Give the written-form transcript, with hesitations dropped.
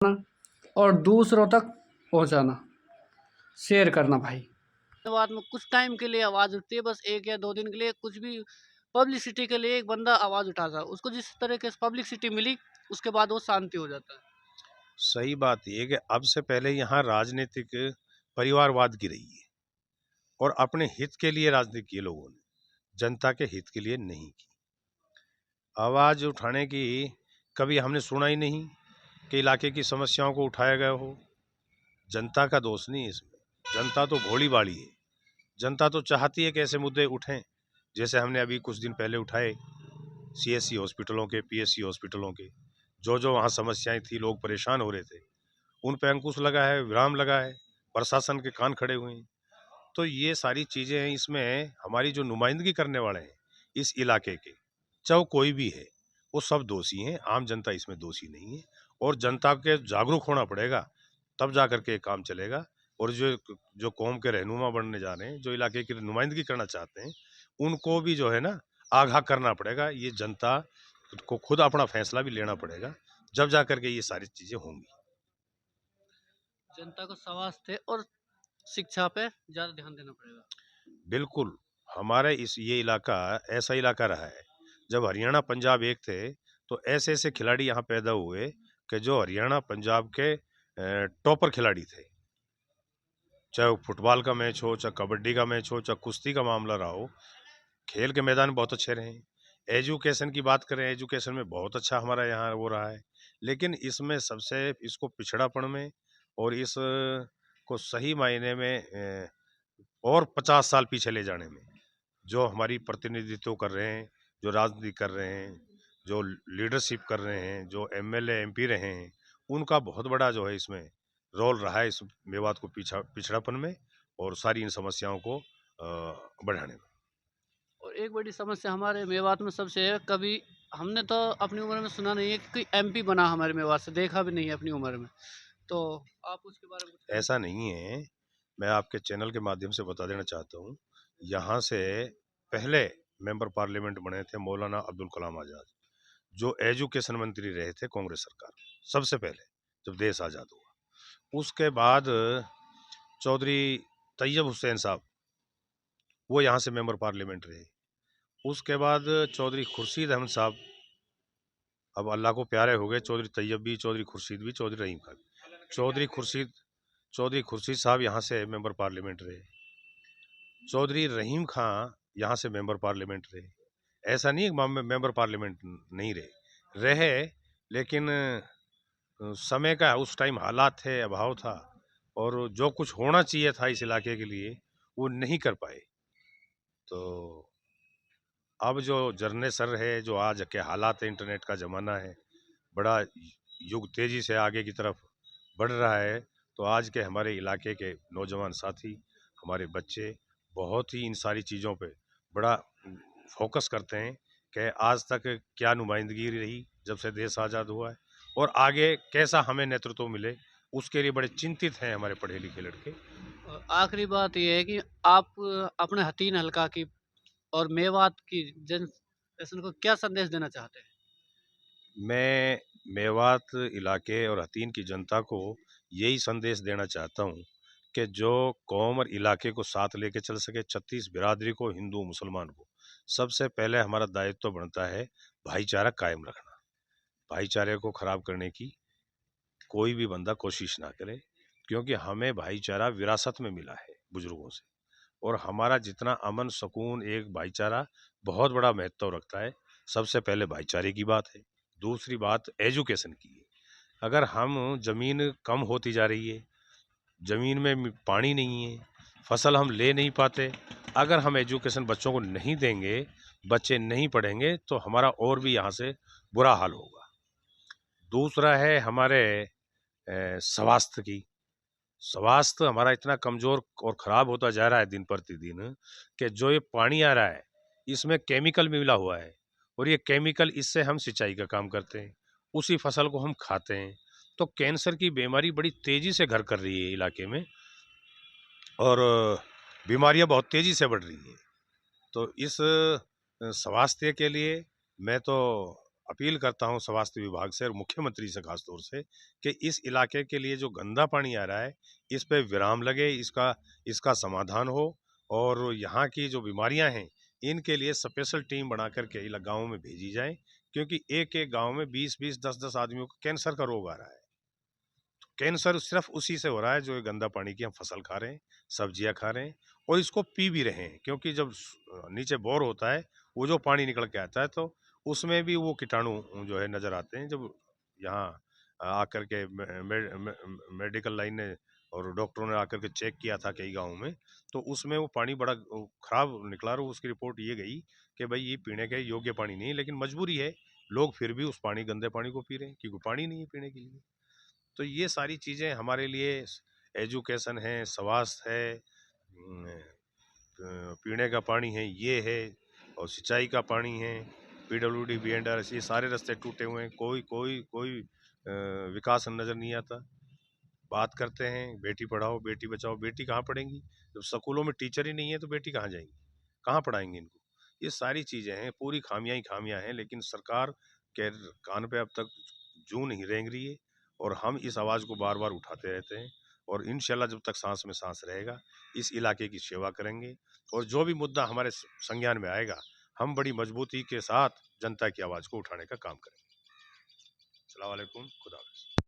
और दूसरों तक पहुंचाना, शेयर करना भाई। बाद में कुछ टाइम के लिए आवाज़ उठती है, बस 1 या 2 दिन के लिए, कुछ भी पब्लिसिटी के लिए एक बंदा आवाज़ उठाता है। उसको जिस तरीके से पब्लिसिटी मिली, उसके बाद वो शांति हो जाता है। सही बात ये है कि अब से पहले यहाँ राजनीतिक परिवारवाद की रही है और अपने हित के लिए राजनीति किए लोगों ने, जनता के हित के लिए नहीं की। आवाज उठाने की कभी हमने सुना ही नहीं कि इलाके की समस्याओं को उठाया गया हो। जनता का दोष नहीं है इसमें, जनता तो भोली भाली है। जनता तो चाहती है कि ऐसे मुद्दे उठें जैसे हमने अभी कुछ दिन पहले उठाए, सीएससी हॉस्पिटलों के, पीएससी हॉस्पिटलों के, जो वहाँ समस्याएं थी, लोग परेशान हो रहे थे, उन पे अंकुश लगा है, विराम लगा है, प्रशासन के कान खड़े हुए हैं। तो ये सारी चीजें हैं। इसमें हमारी जो नुमाइंदगी करने वाले हैं इस इलाके के, चाहे कोई भी है, वो सब दोषी हैं। आम जनता इसमें दोषी नहीं है और जनता के जागरूक होना पड़ेगा, तब जा करके काम चलेगा। और जो जो कौम के रहनुमा बनने जा रहे हैं, जो इलाके की नुमाइंदगी करना चाहते हैं, उनको भी जो है ना आगाह करना पड़ेगा। ये जनता को खुद अपना फैसला भी लेना पड़ेगा, जब जा करके ये सारी चीजें होंगी। जनता को स्वास्थ्य और शिक्षा पे ज़्यादा ध्यान देना पड़ेगा। बिल्कुल, हमारे ये इलाका ऐसा इलाका रहा है, जब हरियाणा पंजाब एक थे तो ऐसे ऐसे खिलाड़ी यहाँ पैदा हुए कि जो हरियाणा पंजाब के टॉपर खिलाड़ी थे। चाहे वो फुटबॉल का मैच हो, चाहे कबड्डी का मैच हो, चाहे कुश्ती का मामला रहा हो, खेल के मैदान बहुत अच्छे रहे हैं। एजुकेशन की बात करें, एजुकेशन में बहुत अच्छा हमारा यहाँ वो रहा है। लेकिन इसमें सबसे इसको पिछड़ापन में और इस को सही मायने में और 50 साल पीछे ले जाने में जो हमारी प्रतिनिधित्व कर रहे हैं, जो राजनीति कर रहे हैं, जो लीडरशिप कर रहे हैं, जो एमएलए एमपी रहे हैं, उनका बहुत बड़ा जो है इसमें रोल रहा है, इस मेवात को पिछड़ापन में और सारी इन समस्याओं को बढ़ाने में। और एक बड़ी समस्या हमारे मेवात में सबसे है, कभी हमने तो अपनी उम्र में सुना नहीं है कि कोई एमपी बना हमारे मेवात से, देखा भी नहीं है अपनी उम्र में। तो आप उसके बारे में कुछ कहना ऐसा चाहेंगे? नहीं है, मैं आपके चैनल के माध्यम से बता देना चाहता हूँ। यहाँ से पहले मेंबर पार्लियामेंट बने थे मौलाना अब्दुल कलाम आज़ाद, जो एजुकेशन मंत्री रहे थे कांग्रेस सरकार सबसे पहले जब देश आज़ाद हुआ। उसके बाद चौधरी तैयब हुसैन साहब, वो यहाँ से मेंबर पार्लियामेंट रहे। उसके बाद चौधरी खुर्शीद अहमद साहब, अब अल्लाह को प्यारे हो गए, चौधरी तैयब भी, चौधरी खुर्शीद भी, चौधरी रहीम खान। चौधरी खुर्शीद साहब यहाँ से मेंबर पार्लियामेंट रहे। चौधरी रहीम खां यहाँ से मेंबर पार्लियामेंट रहे। ऐसा नहीं है मेंबर पार्लियामेंट नहीं रहे, लेकिन समय का उस टाइम हालात थे, अभाव था और जो कुछ होना चाहिए था इस इलाके के लिए वो नहीं कर पाए। तो अब जो जरने सर है, जो आज के हालात है, इंटरनेट का ज़माना है, बड़ा युग तेज़ी से आगे की तरफ बढ़ रहा है। तो आज के हमारे इलाके के नौजवान साथी, हमारे बच्चे बहुत ही इन सारी चीज़ों पे बड़ा फोकस करते हैं कि आज तक क्या नुमाइंदगी रही जब से देश आज़ाद हुआ है और आगे कैसा हमें नेतृत्व मिले, उसके लिए बड़े चिंतित हैं हमारे पढ़े लिखे लड़के। और आखिरी बात ये है कि आप अपने हथीन हलका की और मेवात की जनरेशन को क्या संदेश देना चाहते हैं? मैं मेवात इलाके और हतीन की जनता को यही संदेश देना चाहता हूँ कि जो कौम और इलाके को साथ लेके चल सके, 36 बिरादरी को, हिंदू मुसलमान को, सबसे पहले हमारा दायित्व तो बनता है भाईचारा कायम रखना। भाईचारे को खराब करने की कोई भी बंदा कोशिश ना करे, क्योंकि हमें भाईचारा विरासत में मिला है बुजुर्गों से और हमारा जितना अमन सुकून, एक भाईचारा बहुत बड़ा महत्व रखता है। सबसे पहले भाईचारे की बात है। दूसरी बात एजुकेशन की है। अगर हम ज़मीन कम होती जा रही है, ज़मीन में पानी नहीं है, फसल हम ले नहीं पाते, अगर हम एजुकेशन बच्चों को नहीं देंगे, बच्चे नहीं पढ़ेंगे तो हमारा और भी यहाँ से बुरा हाल होगा। दूसरा है हमारे स्वास्थ्य की। स्वास्थ्य हमारा इतना कमज़ोर और ख़राब होता जा रहा है दिन प्रतिदिन कि जो ये पानी आ रहा है इसमें केमिकल मिला हुआ है और ये केमिकल, इससे हम सिंचाई का काम करते हैं, उसी फसल को हम खाते हैं, तो कैंसर की बीमारी बड़ी तेज़ी से घर कर रही है इलाके में और बीमारियां बहुत तेज़ी से बढ़ रही हैं। तो इस स्वास्थ्य के लिए मैं तो अपील करता हूं स्वास्थ्य विभाग से और मुख्यमंत्री से खास तौर से कि इस इलाके के लिए जो गंदा पानी आ रहा है इस पे विराम लगे, इसका समाधान हो और यहाँ की जो बीमारियां हैं इनके लिए स्पेशल टीम बना करके गाँव में भेजी जाए, क्योंकि एक एक गाँव में 20-20 10-10 आदमियों को कैंसर का रोग आ रहा है। कैंसर सिर्फ उसी से हो रहा है जो ये गंदा पानी की हम फसल खा रहे हैं, सब्जियां खा रहे हैं और इसको पी भी रहे हैं, क्योंकि जब नीचे बोर होता है वो जो पानी निकल के आता है तो उसमें भी वो कीटाणु जो है नजर आते हैं। जब यहाँ आकर के मेडिकल लाइन ने और डॉक्टरों ने आकर के चेक किया था कई गाँव में, तो उसमें वो पानी बड़ा खराब निकला और उसकी रिपोर्ट ये गई कि भाई ये पीने के योग्य पानी नहीं है, लेकिन मजबूरी है, लोग फिर भी उस गंदे पानी को पी रहे हैं क्योंकि पानी नहीं है पीने के लिए। तो ये सारी चीज़ें हमारे लिए एजुकेशन है, स्वास्थ्य है, पीने का पानी है, ये है और सिंचाई का पानी है, पीडब्ल्यूडी बीएंडआरएस ये सारे रास्ते टूटे हुए हैं, कोई विकास नज़र नहीं आता। बात करते हैं बेटी पढ़ाओ बेटी बचाओ, बेटी कहाँ पढ़ेंगी जब स्कूलों में टीचर ही नहीं है, तो बेटी कहाँ जाएंगी, कहाँ पढ़ाएंगे इनको। ये सारी चीज़ें हैं, पूरी खामियां ही खामियां हैं, लेकिन सरकार के कान पे अब तक जूं नहीं रेंग रही है और हम इस आवाज़ को बार बार उठाते रहते हैं और इंशाल्लाह जब तक सांस में सांस रहेगा इस इलाके की सेवा करेंगे और जो भी मुद्दा हमारे संज्ञान में आएगा हम बड़ी मजबूती के साथ जनता की आवाज़ को उठाने का काम करेंगे। अस्सलाम वालेकुम, खुदा हाफिज़।